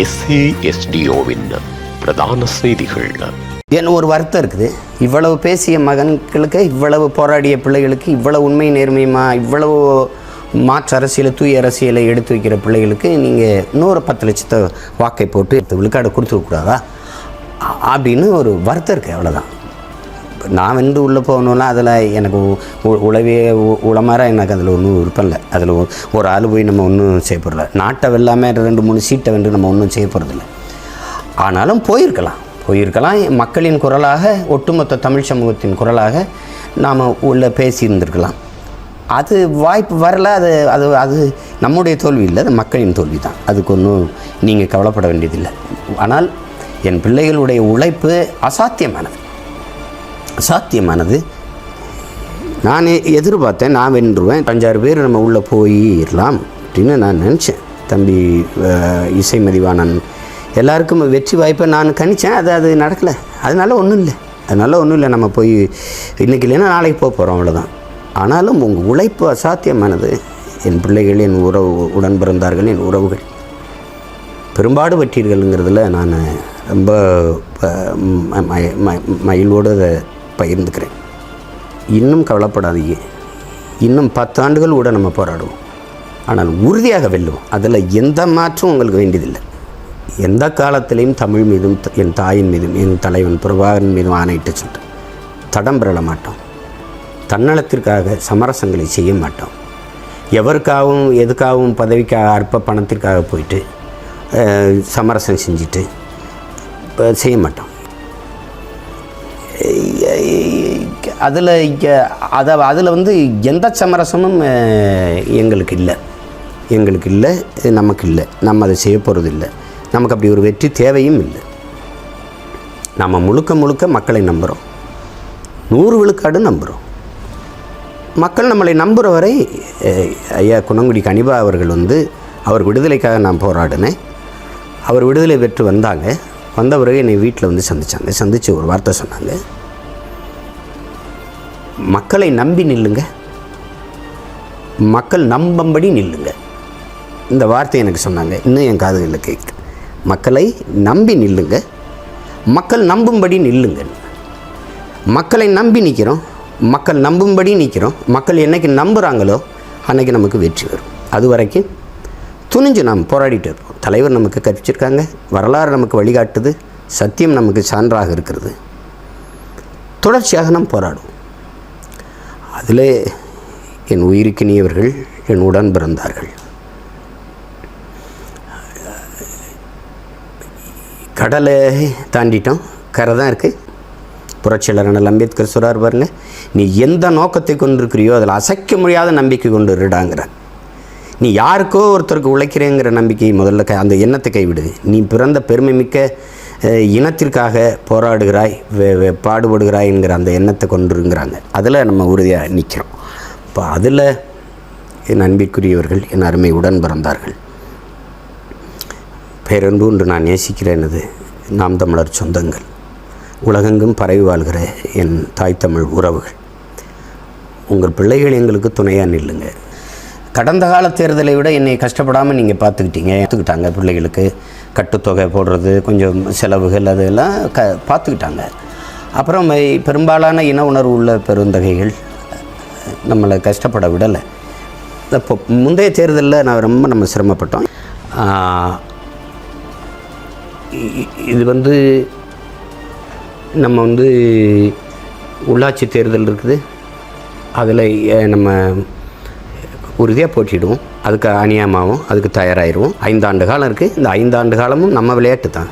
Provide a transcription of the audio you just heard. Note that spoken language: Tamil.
SASDOவின் பிரதான செய்திகள். என்ன ஒரு வருத்தம் இருக்குது. இவ்வளவு பேசிய மகன்களுக்கு, இவ்வளவு போராடிய பிள்ளைகளுக்கு, இவ்வளவு உண்மை நேர்மையுமா, இவ்வளவு மாற்று அரசியலை, தூய அரசியலை எடுத்து வைக்கிற பிள்ளைகளுக்கு நீங்கள் 10 லட்சத்தை வாக்கை போட்டு விழுக்காடு கொடுத்துருக்கூடாதா அப்படின்னு ஒரு வருத்தம் இருக்குது. அவ்வளோதான். நான் வென்று உள்ளே போகணுன்னா அதில் எனக்கு உளவே உளமாற எனக்கு அதில் ஒன்றும் விருப்பம் இல்லை. அதில் ஒரு ஆள் போய் நம்ம ஒன்றும் செய்ய போகிறதில்ல. நாட்டை வெல்லாமல் 2-3 சீட்டை வென்று நம்ம ஒன்றும் செய்ய போகிறதில்ல. ஆனாலும் போயிருக்கலாம் மக்களின் குரலாக, ஒட்டுமொத்த தமிழ் சமூகத்தின் குரலாக நாம் உள்ள பேசியிருந்திருக்கலாம். அது வாய்ப்பு வரல. அது நம்முடைய தோல்வி இல்லை, அது மக்களின் தோல்வி தான். அதுக்கு ஒன்றும் நீங்கள் கவலைப்பட வேண்டியதில்லை. ஆனால் என் பிள்ளைகளுடைய உழைப்பு அசாத்தியமானது. நான் எதிர்பார்த்தேன் நான் வென்றுவேன், 5-6 பேர் நம்ம உள்ளே போயிடலாம் அப்படின்னு நான் நினச்சேன். தம்பி இசை மதிவாணன் எல்லாருக்கும் வெற்றி வாய்ப்பை நான் கணித்தேன். அது நடக்கலை. அதனால ஒன்றும் இல்லை. நம்ம போய் இன்றைக்கி இல்லைன்னா நாளைக்கு போகிறோம், அவ்வளோதான். ஆனாலும் உங்கள் உழைப்பு அசாத்தியமானது. என் பிள்ளைகள், என் உடன் பிறந்தார்கள், என் உறவுகள் பெரும்பாடு பற்றீர்கள்ங்கிறதுல நான் ரொம்ப மகிழ்வோடு அதை பகிர்ந்துக்கிறேன். இன்னும் கவலைப்படாதீங்க. இன்னும் 10 ஆண்டுகள் கூட நம்ம போராடுவோம். ஆனால் உறுதியாக வெல்லுவோம். அதில் எந்த மாற்றம் உங்களுக்கு வேண்டியதில்லை. எந்த காலத்திலையும் தமிழ் மீதும், என் தாயின் மீதும், என் தலைவன் பிரபாகரன் மீதும் ஆணையிட்டு சொல்லிட்டு தடம் பெறல மாட்டோம். தன்னலத்திற்காக சமரசங்களை செய்ய மாட்டோம். எவருக்காகவும் எதுக்காகவும் பதவிக்காக, அற்ப பணத்திற்காக போயிட்டு சமரசம் செஞ்சுட்டு செய்ய மாட்டோம். அதில் எந்த சமரசமும் எங்களுக்கு இல்லை, நமக்கு இல்லை. நம்ம அதை செய்ய போகிறது இல்லை. நமக்கு அப்படி ஒரு வெற்றி தேவையும் இல்லை. நம்ம முழுக்க மக்களை நம்புகிறோம். 100 விழுக்காடு நம்புகிறோம். மக்கள் நம்மளை நம்புகிற வரை ஐயா குணங்குடி கனிபா அவர்கள் அவர் விடுதலைக்காக நான் போராடினேன். அவர் விடுதலை பெற்று வந்த பிறகு என்னை வீட்டில் சந்தித்து ஒரு வார்த்தை சொன்னாங்க. மக்களை நம்பி நில்லுங்க, மக்கள் நம்பும்படி நில்லுங்க. இந்த வார்த்தை எனக்கு சொன்னாங்க. இன்னும் என் காதுகளில் கேட்குது. மக்களை நம்பி நில்லுங்க, மக்கள் நம்பும்படி நில்லுங்க. மக்களை நம்பி நிற்கிறோம், மக்கள் நம்பும்படி நிற்கிறோம். மக்கள் என்றைக்கு நம்புகிறாங்களோ அன்றைக்கி நமக்கு வெற்றி வரும். அது வரைக்கும் துணிஞ்சு நாம் போராடிட்டு இருப்போம். தலைவர் நமக்கு கற்பிச்சிருக்காங்க, வரலாறு நமக்கு வழிகாட்டுது, சத்தியம் நமக்கு சான்றாக இருக்கிறது. தொடர்ச்சியாக நாம் போராடுவோம். அதில் என் உயிருக்கினியவர்கள், என் உடன் பிறந்தார்கள். கடலை தாண்டிட்டோம், கரை தான் இருக்குது. புரட்சியாளர் அண்ணல் அம்பேத்கர் சொல்கிறார் பாருங்க, நீ எந்த நோக்கத்தை கொண்டிருக்கிறியோ அதில் அசைக்க முடியாத நம்பிக்கை கொண்டு இருடாங்கிறார். நீ யாருக்கோ ஒருத்தருக்கு உழைக்கிறேங்கிற நம்பிக்கையை முதல்ல அந்த எண்ணத்தை கைவிடு. நீ பிறந்த பெருமை மிக்க இனத்திற்காக போராடுகிறாய், பாடுபடுகிறாய் என்கிற அந்த எண்ணத்தை கொண்டுருங்கிறாங்க. அதில் நம்ம உறுதியாக நிற்கிறோம். இப்போ அதில் என் அன்பிற்குரியவர்கள், என் அருமை உடன் பிறந்தார்கள், பேரன்பு என்று நான் நேசிக்கிறேனது நாம் தமிழர் சொந்தங்கள், உலகெங்கும் பரவி வாழ்கிற என் தாய் தமிழ் உறவுகள், உங்கள் பிள்ளைகள் எங்களுக்கு துணையாக நில்லுங்க. கடந்த கால தேர்தலை விட என்னை கஷ்டப்படாமல் நீங்கள் பார்த்துக்கிட்டாங்க. பிள்ளைகளுக்கு கட்டுத்தொகை போடுறது, கொஞ்சம் செலவுகள், அதெல்லாம் பார்த்துக்கிட்டாங்க. அப்புறம் பெரும்பாலான இன உணர்வு உள்ள பெருந்தகைகள் நம்மளை கஷ்டப்பட விடலை. இப்போ முந்தைய தேர்தலில் நம்ம சிரமப்பட்டோம். இது நம்ம உள்ளாட்சி தேர்தல் இருக்குது. அதில் நம்ம உறுதியாக போட்டிடுவோம். அதுக்கு அநியாயமாகவும் அதுக்கு தயாராகிடுவோம். 5 ஆண்டு காலம் இருக்குது. இந்த 5 ஆண்டு காலமும் நம்ம விளையாட்டு தான்.